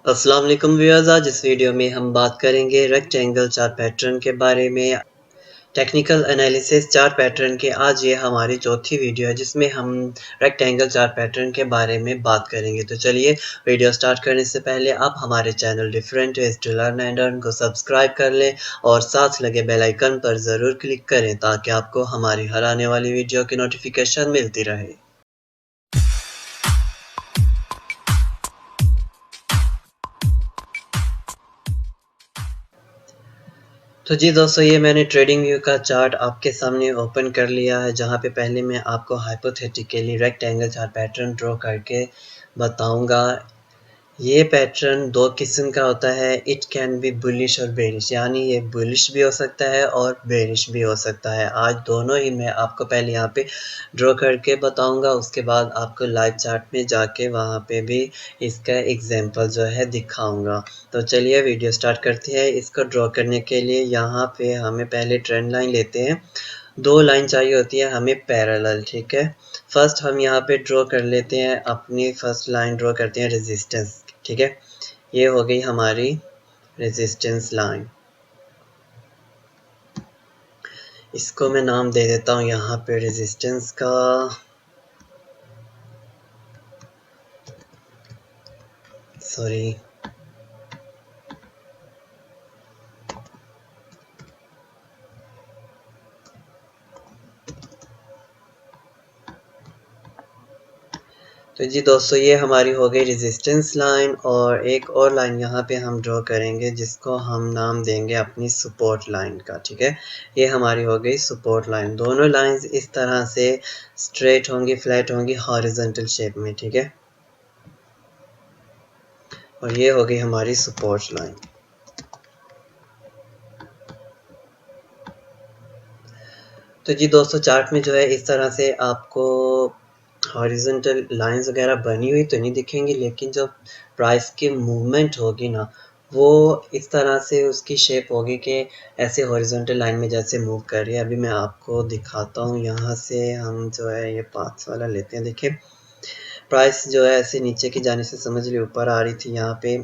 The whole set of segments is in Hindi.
अस्सलाम वालेकुम व्यूअर्स। आज इस वीडियो में हम बात करेंगे रेक्टेंगल चार्ट पैटर्न के बारे में। टेक्निकल एनालिसिस चार्ट पैटर्न के आज ये हमारी चौथी वीडियो है जिसमें हम रेक्टेंगल चार्ट पैटर्न के बारे में बात करेंगे। तो चलिए वीडियो स्टार्ट करने से पहले आप हमारे channel different ways to learn and earn को सब्सक्राइब कर लें और साथ लगे बेल आइकन पर ज़रूर क्लिक करें ताकि आपको हमारी हर आने वाली वीडियो की नोटिफिकेशन मिलती रहे। तो जी दोस्तों, ये मैंने ट्रेडिंग व्यू का चार्ट आपके सामने ओपन कर लिया है, जहाँ पे पहले मैं आपको hypothetically rectangle chart pattern draw करके बताऊंगा। ये पैटर्न दो किस्म का होता है। इट कैन बी बुलिश और बेरिश, यानी ये बुलिश भी हो सकता है और बेरिश भी हो सकता है। आज दोनों ही मैं आपको पहले यहाँ पे ड्रॉ करके बताऊंगा, उसके बाद आपको लाइव चार्ट में जाके वहाँ पे भी इसका एग्जांपल जो है दिखाऊंगा। तो चलिए वीडियो स्टार्ट करते हैं। इसको ड्रॉ करने के लिए यहाँ पे हमें पहले ट्रेंड लाइन लेते हैं। दो लाइन चाहिए होती है हमें पैरेलल, ठीक है। फर्स्ट हम यहाँ पे ड्रॉ कर लेते हैं, अपनी फर्स्ट लाइन ड्रॉ करते हैं रेजिस्टेंस, ठीक है। ये हो गई हमारी रेजिस्टेंस लाइन। इसको मैं नाम दे देता हूँ यहाँ पे रेजिस्टेंस का, सॉरी, तो जी दोस्तों, ये हमारी हो गई रेजिस्टेंस लाइन। और एक और लाइन यहाँ पे हम ड्रॉ करेंगे जिसको हम नाम देंगे अपनी सपोर्ट लाइन का, ठीक है। ये हमारी हो गई सपोर्ट लाइन। दोनों लाइंस इस तरह से स्ट्रेट होंगी, फ्लैट होंगी, हॉरिजॉन्टल शेप में, ठीक है। और ये हो गई हमारी सपोर्ट लाइन। तो जी दोस्तों, चार्ट में जो है इस तरह से आपको हॉरिजॉन्टल लाइंस वगैरह बनी हुई तो नहीं दिखेंगी, लेकिन जब प्राइस की मूवमेंट होगी ना, वो इस तरह से उसकी शेप होगी कि ऐसे हॉरिजॉन्टल लाइन में जैसे मूव कर रही है। अभी मैं आपको दिखाता हूँ। यहाँ से हम जो है ये 5 वाला लेते हैं। देखिए प्राइस जो है ऐसे नीचे की जाने से समझ ली ऊपर आ रही थी, यहाँ पे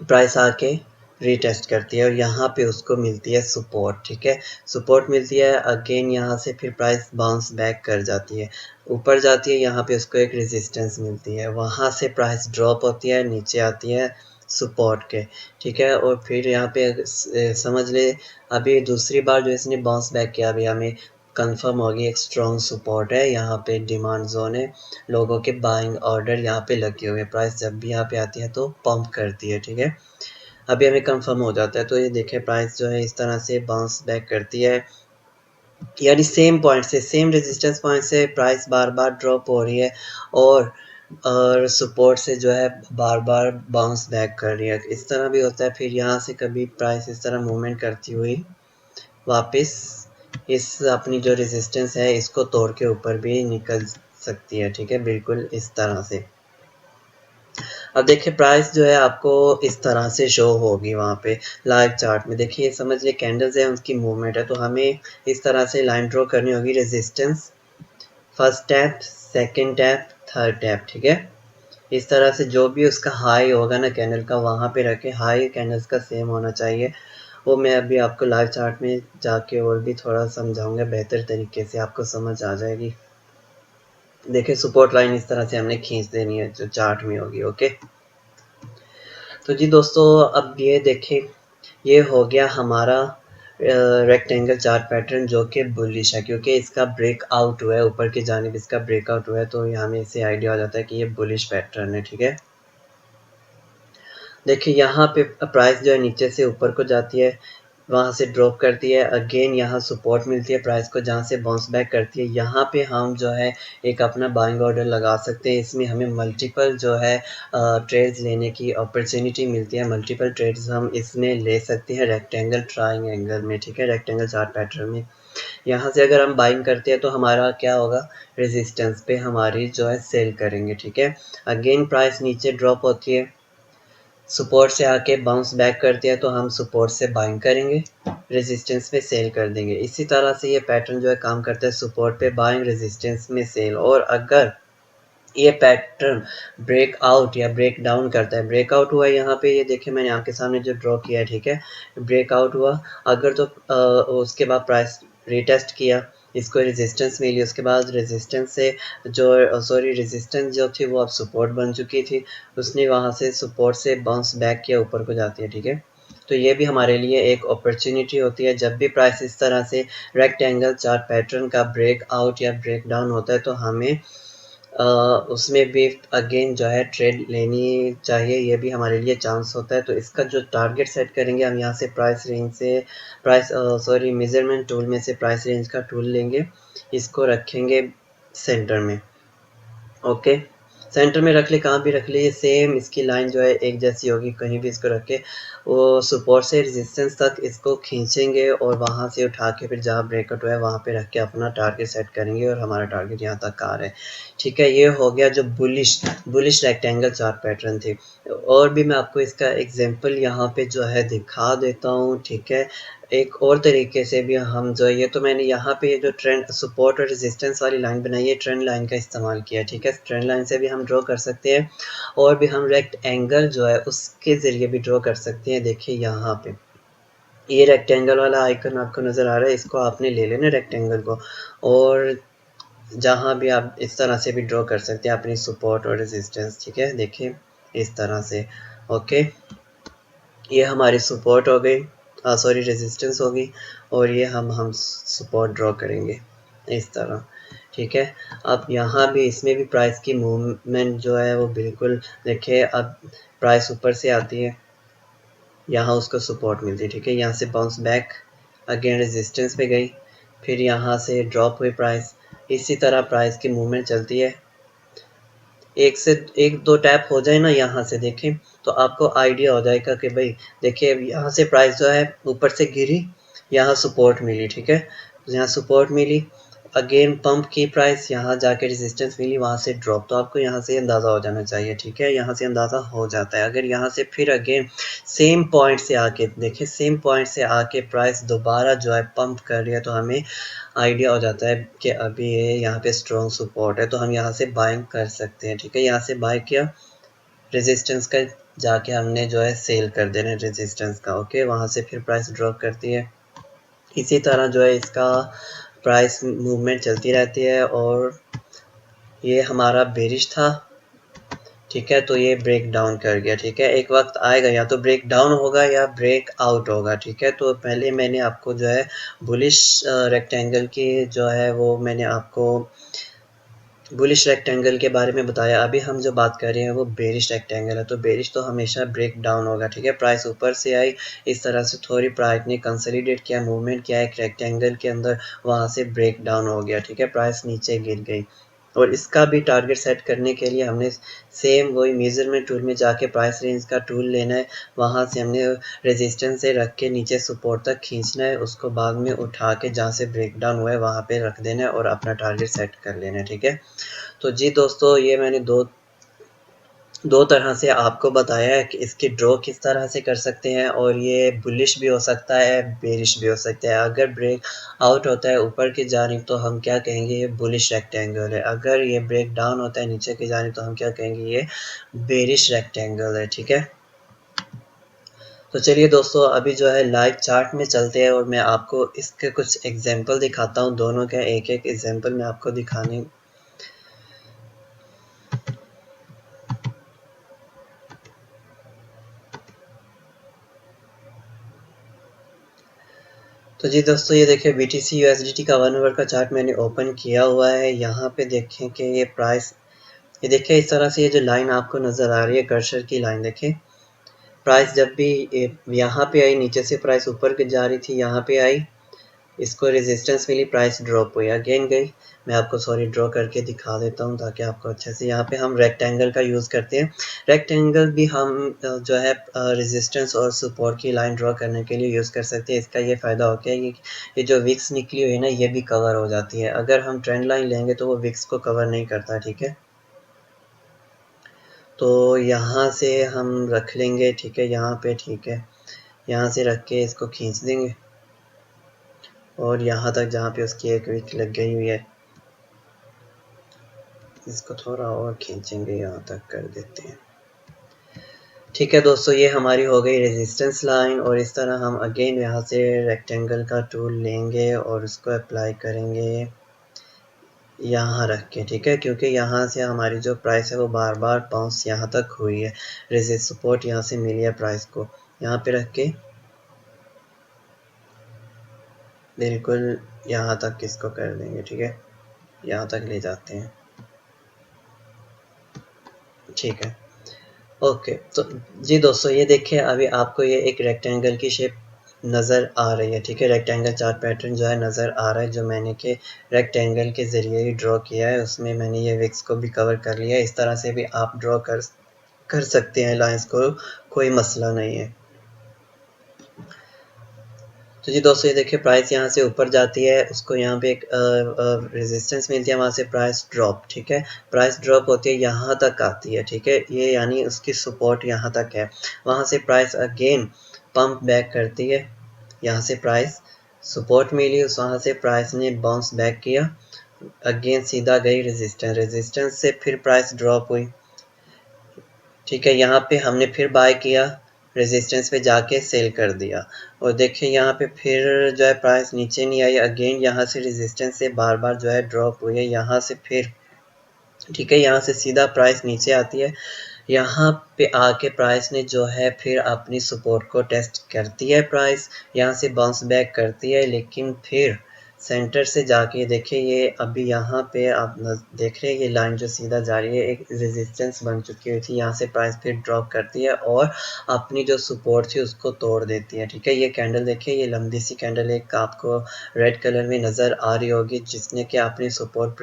प्राइस आके रीटेस्ट करती है और यहाँ पे उसको मिलती है सपोर्ट, ठीक है। सपोर्ट मिलती है, अगेन यहाँ से फिर प्राइस बाउंस बैक कर जाती है, ऊपर जाती है, यहाँ पे उसको एक रेजिस्टेंस मिलती है, वहाँ से प्राइस ड्रॉप होती है, नीचे आती है सपोर्ट के, ठीक है। और फिर यहाँ पे समझ ले अभी दूसरी बार जो इसने बाउंस बैक किया, अभी हमें कंफर्म होगी एक स्ट्रॉन्ग सपोर्ट है, यहाँ पे डिमांड जोन है, लोगों के बाइंग ऑर्डर यहाँ पे लगे हुए। प्राइस जब भी यहाँ पे आती है तो पंप करती है, ठीक है। अभी हमें कंफर्म हो जाता है। तो ये देखें प्राइस जो है इस तरह से बाउंस बैक करती है, यानी सेम पॉइंट से, सेम रेजिस्टेंस पॉइंट से प्राइस बार बार ड्रॉप हो रही है और सपोर्ट से जो है बार बार बाउंस बैक कर रही है। इस तरह भी होता है। फिर यहाँ से कभी प्राइस इस तरह मूवमेंट करती हुई वापस इस अपनी जो रेजिस्टेंस है इसको तोड़ के ऊपर भी निकल सकती है, ठीक है, बिल्कुल इस तरह से। अब देखिए प्राइस जो है आपको इस तरह से शो होगी वहाँ पे लाइव चार्ट में। देखिए समझ लिए कैंडल्स है, उसकी मूवमेंट है, तो हमें इस तरह से लाइन ड्रॉ करनी होगी। Resistance, first tap, second tap, third tap, ठीक है। इस तरह से जो भी उसका हाई होगा ना कैंडल का, वहाँ पे रखे, हाई कैंडल्स का सेम होना चाहिए। वो मैं अभी आपको लाइव चार्ट में जाके और भी थोड़ा समझाऊंगा, बेहतर तरीके से आपको समझ आ जाएगी। देखिए सपोर्ट लाइन इस तरह से हमने खींच देनी है जो चार्ट में होगी, ओके। तो जी दोस्तों, अब ये देखें, ये हो गया हमारा रेक्टेंगल चार्ट पैटर्न जो कि बुलिश है, क्योंकि इसका ब्रेकआउट हुआ है, ऊपर की जानिब इसका ब्रेकआउट हुआ है, तो यहाँ हमें इससे आइडिया हो जाता है कि ये बुलिश पैटर्न है, ठीक है। देखिए यहाँ पे प्राइस जो है नीचे से ऊपर को जाती है, वहाँ से ड्रॉप करती है, अगेन यहाँ सपोर्ट मिलती है प्राइस को, जहाँ से बाउंस बैक करती है। यहाँ पे हम जो है एक अपना बाइंग ऑर्डर लगा सकते हैं। इसमें हमें मल्टीपल जो है ट्रेड्स लेने की अपॉर्चुनिटी मिलती है। मल्टीपल ट्रेड्स हम इसमें ले सकते हैं रेक्टेंगल ट्रायंगल में, ठीक है, रेक्टेंगल चार्ट पैटर्न में। यहाँ से अगर हम बाइंग करते हैं तो हमारा क्या होगा, रेजिस्टेंस पे हमारी जो है सेल करेंगे, ठीक है। अगेन प्राइस नीचे ड्रॉप होती है, सपोर्ट से आके बाउंस बैक करती है, तो हम सपोर्ट से बाइंग करेंगे, रेजिस्टेंस पे सेल कर देंगे। इसी तरह से ये पैटर्न जो है काम करता है, सपोर्ट पे बाइंग, रेजिस्टेंस में सेल। और अगर ये पैटर्न ब्रेकआउट या ब्रेक डाउन करता है। ब्रेकआउट हुआ यहाँ पे, ये देखिए मैंने आपके सामने जो ड्रॉ किया है, ठीक है, ब्रेकआउट हुआ। अगर तो उसके बाद प्राइस रिटेस्ट किया, इसको रेजिस्टेंस मिली, उसके बाद रेजिस्टेंस से जो सॉरी रेजिस्टेंस जो थी वो अब सपोर्ट बन चुकी थी, उसने वहाँ से सपोर्ट से बाउंस बैक किया, ऊपर को जाती है, ठीक है। तो ये भी हमारे लिए एक अपॉर्चुनिटी होती है। जब भी प्राइस इस तरह से रेक्टेंगल चार्ट पैटर्न का ब्रेक आउट या ब्रेक डाउन होता है तो हमें उसमें भी अगेन जो है ट्रेड लेनी चाहिए। ये भी हमारे लिए चांस होता है। तो इसका जो टारगेट सेट करेंगे हम, यहाँ से प्राइस रेंज से मेजरमेंट टूल में से प्राइस रेंज का टूल लेंगे, इसको रखेंगे सेंटर में। ओके, सेंटर में रख ले, कहाँ भी रख ले, ये सेम इसकी लाइन जो है एक जैसी होगी, कहीं भी इसको रख के वो सपोर्ट से रेजिस्टेंस तक इसको खींचेंगे और वहाँ से उठा के फिर जहाँ ब्रेकआउट हुआ है वहाँ पे रख के अपना टारगेट सेट करेंगे, और हमारा टारगेट यहाँ तक आ रहा है, ठीक है। ये हो गया जो बुलिश रेक्टेंगल चार्ट पैटर्न थी। और भी मैं आपको इसका एग्जांपल यहाँ पे जो है दिखा देता हूँ, ठीक है। एक और तरीके से भी हम जो है, ये तो मैंने यहाँ पे जो ट्रेंड सपोर्ट और रेजिस्टेंस वाली लाइन बनाई है, ट्रेंड लाइन का इस्तेमाल किया, ठीक है। ट्रेंड लाइन से भी हम ड्रॉ कर सकते हैं, और भी हम रेक्ट एंगल जो है उसके ज़रिए भी ड्रॉ कर सकते हैं। देखिए यहाँ पे ये रेक्टेंगल वाला आइकन आपको नज़र आ रहा है, इसको आपने ले लेना रेक्टेंगल को, और जहाँ भी आप इस तरह से भी ड्रॉ कर सकते हैं अपनी सपोर्ट और रेजिस्टेंस, ठीक है। देखिए इस तरह से, ओके, ये हमारी सपोर्ट हो गई, सॉरी रेजिस्टेंस होगी, और ये हम सपोर्ट ड्रॉ करेंगे इस तरह, ठीक है। अब यहाँ भी इसमें भी प्राइस की मूवमेंट जो है वो बिल्कुल देखिए, अब प्राइस ऊपर से आती है, यहाँ उसको सपोर्ट मिलती है, ठीक है। यहाँ से बाउंस बैक, अगेन रेजिस्टेंस पे गई, फिर यहाँ से ड्रॉप हुई प्राइस, इसी तरह प्राइस की मूवमेंट चलती है। एक से एक दो टैप हो जाए ना यहाँ से, देखें तो आपको आइडिया हो जाएगा कि भाई देखिए यहाँ से प्राइस जो है ऊपर से गिरी, यहाँ सपोर्ट मिली, ठीक है, तो यहाँ सपोर्ट मिली, अगेन पंप की प्राइस, यहाँ जाके रेजिस्टेंस मिली, वहाँ से ड्रॉप, तो आपको यहाँ से अंदाज़ा हो जाना चाहिए, ठीक है। यहाँ से अंदाज़ा हो जाता है। अगर यहाँ से फिर अगेन सेम पॉइंट से आके देखिए, सेम पॉइंट से आके प्राइस दोबारा जो है पंप कर रही है, तो हमें आइडिया हो जाता है कि अभी ये यहाँ पे स्ट्रॉन्ग सपोर्ट है, तो हम यहाँ से बाइंग कर सकते हैं, ठीक है। यहाँ से बाय किया, रेजिस्टेंस का जाके हमने जो है सेल कर देना है रेजिस्टेंस का, ओके। वहाँ से फिर प्राइस ड्रॉप करती है, इसी तरह जो है इसका प्राइस मूवमेंट चलती रहती है। और ये हमारा बेरिश था, ठीक है, तो ये ब्रेक डाउन कर गया, ठीक है। एक वक्त आएगा या तो ब्रेक डाउन होगा या ब्रेक आउट होगा, ठीक है। तो पहले मैंने आपको जो है बुलिश रेक्टेंगल की जो है वो मैंने आपको बुलिश रेक्टेंगल के बारे में बताया। अभी हम जो बात कर रहे हैं वो बेरिश रेक्टेंगल है। तो बेरिश तो हमेशा ब्रेक डाउन होगा, ठीक है। प्राइस ऊपर से आई, इस तरह से थोड़ी प्राइस ने कंसोलिडेट किया, मूवमेंट किया एक रेक्टेंगल के अंदर, वहाँ से ब्रेक डाउन हो गया, ठीक है, प्राइस नीचे गिर गई। और इसका भी टारगेट सेट करने के लिए हमने सेम वही मेजरमेंट टूल में जाके प्राइस रेंज का टूल लेना है, वहाँ से हमने रेजिस्टेंस से रख के नीचे सपोर्ट तक खींचना है, उसको बाद में उठा के जहाँ से ब्रेक डाउन हुआ है वहाँ पे रख देना है और अपना टारगेट सेट कर लेना है, ठीक है। तो जी दोस्तों, ये मैंने दो तरह से आपको बताया है कि इसकी ड्रॉ किस तरह से कर सकते हैं, और ये बुलिश भी हो सकता है, बेरिश भी हो सकता है। अगर ब्रेक आउट होता है ऊपर की जानिब तो हम क्या कहेंगे, ये बुलिश रेक्टेंगल है। अगर ये ब्रेक डाउन होता है नीचे की जानिब तो हम क्या कहेंगे, ये बेरिश रेक्टेंगल है, ठीक है। तो चलिए दोस्तों, अभी जो है लाइव चार्ट में चलते हैं और मैं आपको इसके कुछ एग्जांपल दिखाता हूँ, दोनों का एक एक एग्जांपल मैं आपको दिखाने। तो जी दोस्तों, ये देखिए BTC USDT का 1 आवर का चार्ट मैंने ओपन किया हुआ है। यहाँ पे देखें कि ये प्राइस, ये देखिए इस तरह से ये जो लाइन आपको नज़र आ रही है कर्सर की लाइन, देखें प्राइस जब भी यहाँ पे आई, नीचे से प्राइस ऊपर की जा रही थी, यहाँ पे आई, इसको रेजिस्टेंस मिली, प्राइस ड्रॉप हुई, अगेन गई। मैं आपको सॉरी ड्रॉ करके दिखा देता हूँ ताकि आपको अच्छे से, यहाँ पे हम रेक्टेंगल का यूज़ करते हैं। रेक्टेंगल भी हम जो है रेजिस्टेंस और सपोर्ट की लाइन ड्रॉ करने के लिए यूज़ कर सकते हैं। इसका ये फ़ायदा हो गया ये जो विक्स निकली हुई है ना, ये भी कवर हो जाती है। अगर हम ट्रेंड लाइन लेंगे तो वो विक्स को कवर नहीं करता, ठीक है। तो यहाँ से हम रख लेंगे, ठीक है, यहाँ पे, ठीक है, यहाँ से रख के इसको खींच देंगे और यहाँ तक जहाँ पे उसकी एक विक लग गई हुई है, इसको थोड़ा और खींचेंगे, यहाँ तक कर देते हैं। ठीक है दोस्तों, ये हमारी हो गई रेजिस्टेंस लाइन, और इस तरह हम अगेन यहाँ से रेक्टेंगल का टूल लेंगे और उसको अप्लाई करेंगे यहाँ रख के। ठीक है, क्योंकि यहाँ से हमारी जो प्राइस है वो बार बार बाउंस यहाँ तक हुई है, रेजिस्ट सपोर्ट यहाँ से मिली है प्राइस को। यहाँ पे रख के बिल्कुल यहाँ तक इसको कर देंगे। ठीक है, यहाँ तक ले जाते हैं। ठीक है, ओके। तो जी दोस्तों, ये देखिए अभी आपको ये एक रेक्टेंगल की शेप नज़र आ रही है। ठीक है, रेक्टेंगल चार्ट पैटर्न जो है नज़र आ रहा है, जो मैंने के रेक्टेंगल के ज़रिए ही ड्रॉ किया है, उसमें मैंने ये विक्स को भी कवर कर लिया है। इस तरह से भी आप ड्रॉ कर सकते हैं लाइंस को, कोई मसला नहीं है। तो जी दोस्तों, ये देखिए प्राइस यहाँ से ऊपर जाती है, उसको यहाँ पे एक रेजिस्टेंस मिलती है, वहाँ से प्राइस ड्रॉप। ठीक है, प्राइस ड्रॉप होती है, यहाँ तक आती है। ठीक है, ये यानी उसकी सपोर्ट यहाँ तक है। वहाँ से प्राइस अगेन पंप बैक करती है, यहाँ से प्राइस सपोर्ट मिली, उस वहाँ से प्राइस ने बाउंस बैक किया, अगेन सीधा गई रेजिस्टेंस से फिर प्राइस ड्रॉप हुई। ठीक है, यहाँ पे हमने फिर बाय किया, रेजिस्टेंस पे जाके सेल कर दिया, और देखिए यहाँ पे फिर जो है प्राइस नीचे नहीं आई, अगेन यहाँ से रेजिस्टेंस से बार बार जो है ड्रॉप हुई है, यहाँ से फिर ठीक है, यहाँ से सीधा प्राइस नीचे आती है। यहाँ पे आके प्राइस ने जो है फिर अपनी सपोर्ट को टेस्ट करती है, प्राइस यहाँ से बाउंस बैक करती है, लेकिन फिर सेंटर से जाके देखिए, ये अभी यहाँ पे आप देख रहे हैं ये लाइन जो सीधा जा रही है, एक रेजिस्टेंस बन चुकी हुई थी, यहाँ से प्राइस फिर ड्रॉप करती है और अपनी जो सपोर्ट थी उसको तोड़ देती है। ठीक है, ये कैंडल देखिए, ये लंबी सी कैंडल एक आपको रेड कलर में नज़र आ रही होगी, जिसने कि अपनी सपोर्ट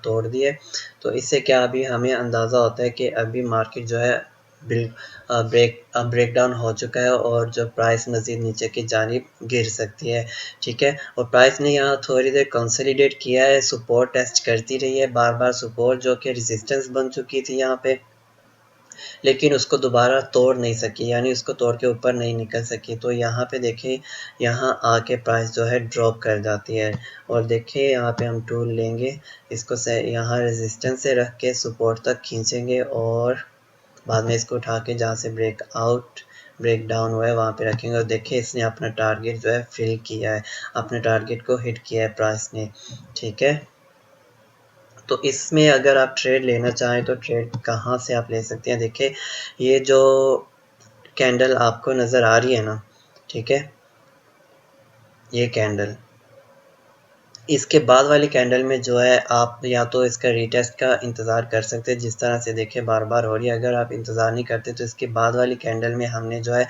तोड़ दी है। तो इससे क्या अभी हमें अंदाज़ा होता है कि अभी मार्केट जो है ब्रेक डाउन हो चुका है, और जो प्राइस मज़ीद नीचे की जानिब गिर सकती है। ठीक है, और प्राइस ने यहाँ थोड़ी देर कंसोलिडेट किया है, सपोर्ट टेस्ट करती रही है, बार बार सपोर्ट जो कि रेजिस्टेंस बन चुकी थी यहाँ पे, लेकिन उसको दोबारा तोड़ नहीं सकी, यानी उसको तोड़ के ऊपर नहीं निकल सकी। तो यहाँ पे देखिए, यहाँ आके प्राइस जो है ड्रॉप कर जाती है, और देखिए यहाँ पे हम टूल लेंगे, इसको से यहाँ रेजिस्टेंस से रख के सपोर्ट तक खींचेंगे, और बाद में इसको उठा के जहाँ से ब्रेक डाउन हुआ है वहाँ पे रखेंगे, और देखिए इसने अपना टारगेट जो है फिल किया है, अपने टारगेट को हिट किया है प्राइस ने। ठीक है, तो इसमें अगर आप ट्रेड लेना चाहें तो ट्रेड कहाँ से आप ले सकते हैं। देखिए, ये जो कैंडल आपको नज़र आ रही है ना, ठीक है, ये कैंडल, इसके बाद वाली कैंडल में जो है आप या तो इसका रीटेस्ट का इंतज़ार कर सकते हैं, जिस तरह से देखिए बार बार हो रही है। अगर आप इंतज़ार नहीं करते तो इसके बाद वाली कैंडल में हमने जो है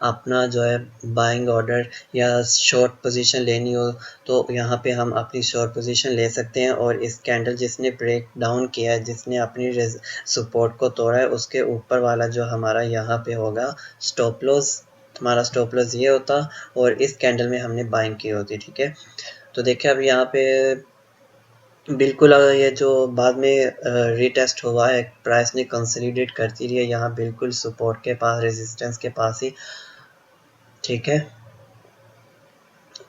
अपना जो है बाइंग ऑर्डर या शॉर्ट पोजीशन लेनी हो तो यहाँ पे हम अपनी शॉर्ट पोजीशन ले सकते हैं, और इस कैंडल जिसने ब्रेक डाउन किया है, जिसने अपनी सपोर्ट को तोड़ा है, उसके ऊपर वाला जो हमारा यहाँ पे होगा स्टॉप लॉस, हमारा स्टॉप लॉस ये होता, और इस कैंडल में हमने बाइंग की होती। ठीक है, तो देखिए अब यहाँ पे बिल्कुल ये जो बाद में रीटेस्ट हुआ है, प्राइस ने कंसोलिडेट करती रही है यहाँ बिल्कुल सपोर्ट के पास, रेजिस्टेंस के पास ही। ठीक है,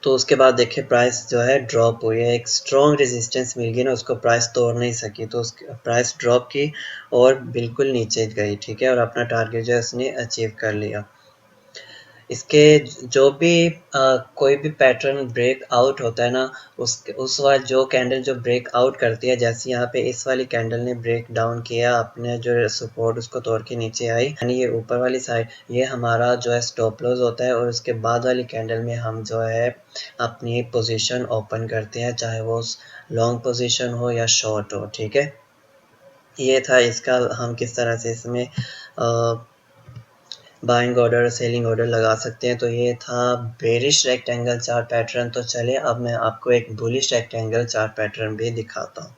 तो उसके बाद देखिए प्राइस जो है ड्रॉप हुई है, एक स्ट्रॉन्ग रेजिस्टेंस मिल गई ना, उसको प्राइस तोड़ नहीं सकी, तो उसकी प्राइस ड्रॉप की और बिल्कुल नीचे गई। ठीक है, और अपना टारगेट जो है उसने अचीव कर लिया। इसके जो भी कोई भी पैटर्न ब्रेक आउट होता है ना, उस वाला जो कैंडल जो ब्रेक आउट करती है, जैसे यहाँ पे इस वाली कैंडल ने ब्रेक डाउन किया, अपने जो सपोर्ट उसको तोड़ के नीचे आई, यानी ये ऊपर वाली साइड, ये हमारा जो है स्टॉप लॉस होता है, और उसके बाद वाली कैंडल में हम जो है अपनी पोजीशन ओपन करते हैं, चाहे वो लॉन्ग पोजीशन हो या शॉर्ट हो। ठीक है, ये था इसका, हम किस तरह से इसमें बाइंग ऑर्डर सेलिंग ऑर्डर लगा सकते हैं। तो ये था बेरिश रेक्टेंगल चार्ट पैटर्न। तो चलिए अब मैं आपको एक बुलिश रेक्टेंगल चार्ट पैटर्न भी दिखाता हूँ।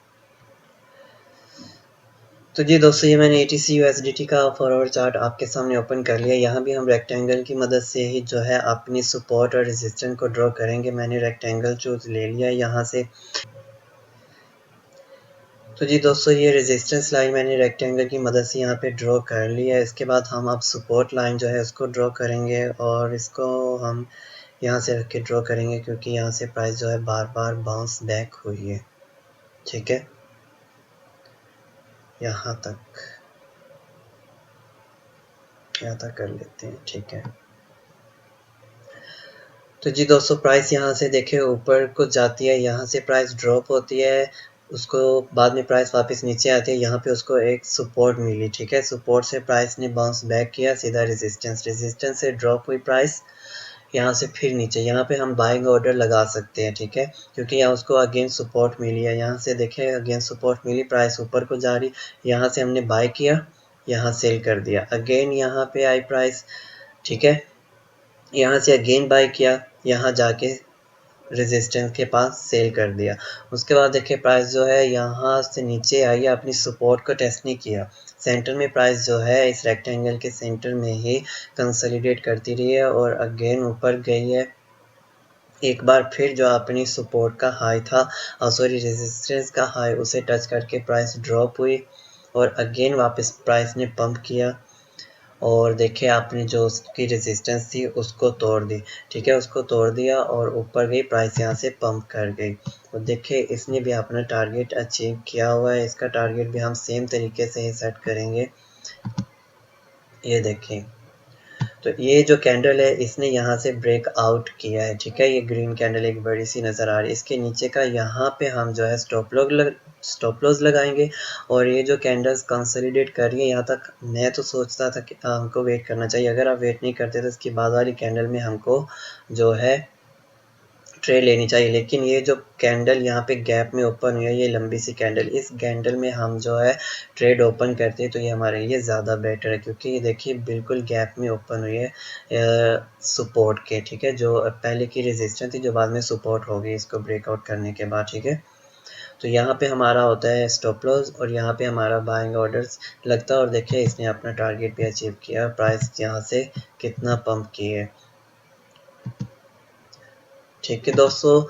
तो जी दोस्तों, ये मैंने ATC USDT का फॉरवर्ड चार्ट आपके सामने ओपन कर लिया। यहाँ भी हम रेक्टेंगल की मदद से ही जो है अपनी सपोर्ट और रेजिस्टेंस को ड्रॉ करेंगे। मैंने रेक्टेंगल चूज ले लिया यहाँ से। तो जी दोस्तों, ये रेजिस्टेंस लाइन मैंने रेक्टेंगल की मदद से यहाँ पे ड्रॉ कर लिया है। इसके बाद हम अब सपोर्ट लाइन जो है उसको ड्रॉ करेंगे, और इसको हम यहाँ से रख के ड्रॉ करेंगे, क्योंकि यहाँ से प्राइस जो है बार बार बाउंस बैक हुई है। ठीक है, यहाँ तक कर लेते हैं, ठीक है। तो जी दोस्तों प्राइस यहाँ से देखिए ऊपर को जाती है, यहाँ से प्राइस ड्रॉप होती है, उसको बाद में प्राइस वापस नीचे आती है, यहाँ पे उसको एक सपोर्ट मिली, ठीक है। सपोर्ट से प्राइस ने बाउंस बैक किया सीधा रेजिस्टेंस से ड्रॉप हुई प्राइस, यहाँ से फिर नीचे, यहाँ पे हम बाइंग ऑर्डर लगा सकते हैं, ठीक है, क्योंकि यहाँ उसको अगेन सपोर्ट मिली है। यहाँ से देखें अगेन सपोर्ट मिली, प्राइस ऊपर को जा रही, यहाँ से हमने बाय किया, यहाँ सेल कर दिया, अगेन यहाँ पे आई प्राइस, ठीक है, यहाँ से अगेन बाय किया, यहाँ जाके रेजिस्टेंस के पास सेल कर दिया। उसके बाद देखिए प्राइस जो है यहाँ से नीचे आई है, अपनी सपोर्ट को टेस्ट नहीं किया, सेंटर में प्राइस जो है इस रेक्टेंगल के सेंटर में ही कंसोलिडेट करती रही है और अगेन ऊपर गई है। एक बार फिर जो अपनी सपोर्ट का हाई था, सॉरी रेजिस्टेंस का हाई, उसे टच करके प्राइस ड्रॉप हुई और अगेन वापस प्राइस ने पंप किया और देखिए आपने जो उसकी रेजिस्टेंस थी उसको तोड़ दी, ठीक है, उसको तोड़ दिया और ऊपर गई प्राइस, यहाँ से पंप कर गई। तो देखिए इसने भी अपना टारगेट अचीव किया हुआ है, इसका टारगेट भी हम सेम तरीके से ही सेट करेंगे। ये देखें, तो ये जो कैंडल है इसने यहाँ से ब्रेक आउट किया है, ठीक है, ये ग्रीन कैंडल एक बड़ी सी नज़र आ रही है, इसके नीचे का यहाँ पे हम जो है स्टॉप लॉस लगाएंगे और ये जो कैंडल्स कंसोलिडेट कर रही है यहाँ तक, मैं तो सोचता था कि हमको वेट करना चाहिए, अगर आप वेट नहीं करते तो इसकी बाद वाली कैंडल में हमको जो है ट्रे लेनी चाहिए, लेकिन ये जो कैंडल यहाँ पे गैप में ओपन हुई है, ये लंबी सी कैंडल, इस कैंडल में हम जो है ट्रेड ओपन करते हैं तो ये हमारे लिए ज़्यादा बेटर है, क्योंकि ये देखिए बिल्कुल गैप में ओपन हुई है सपोर्ट के, ठीक है, जो पहले की रेजिस्टेंस थी जो बाद में सपोर्ट हो गई इसको ब्रेकआउट करने के बाद, ठीक है। तो यहाँ पे हमारा होता है स्टॉप लॉस और यहाँ पे हमारा बाइंग ऑर्डर्स लगता है और देखिए इसने अपना टारगेट भी अचीव किया, प्राइस यहाँ से कितना पंप की है, ठीक है दोस्तों।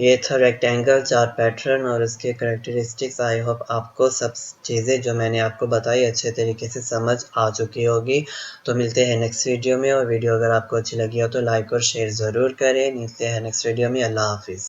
ये था रेक्टेंगल चार्ट पैटर्न और इसके करेक्टरिस्टिक्स। आई होप आपको सब चीज़ें जो मैंने आपको बताई अच्छे तरीके से समझ आ चुकी होगी। तो मिलते हैं नेक्स्ट वीडियो में, और वीडियो अगर आपको अच्छी लगी हो तो लाइक और शेयर ज़रूर करें। मिलते हैं नेक्स्ट वीडियो में। अल्लाह हाफिज़।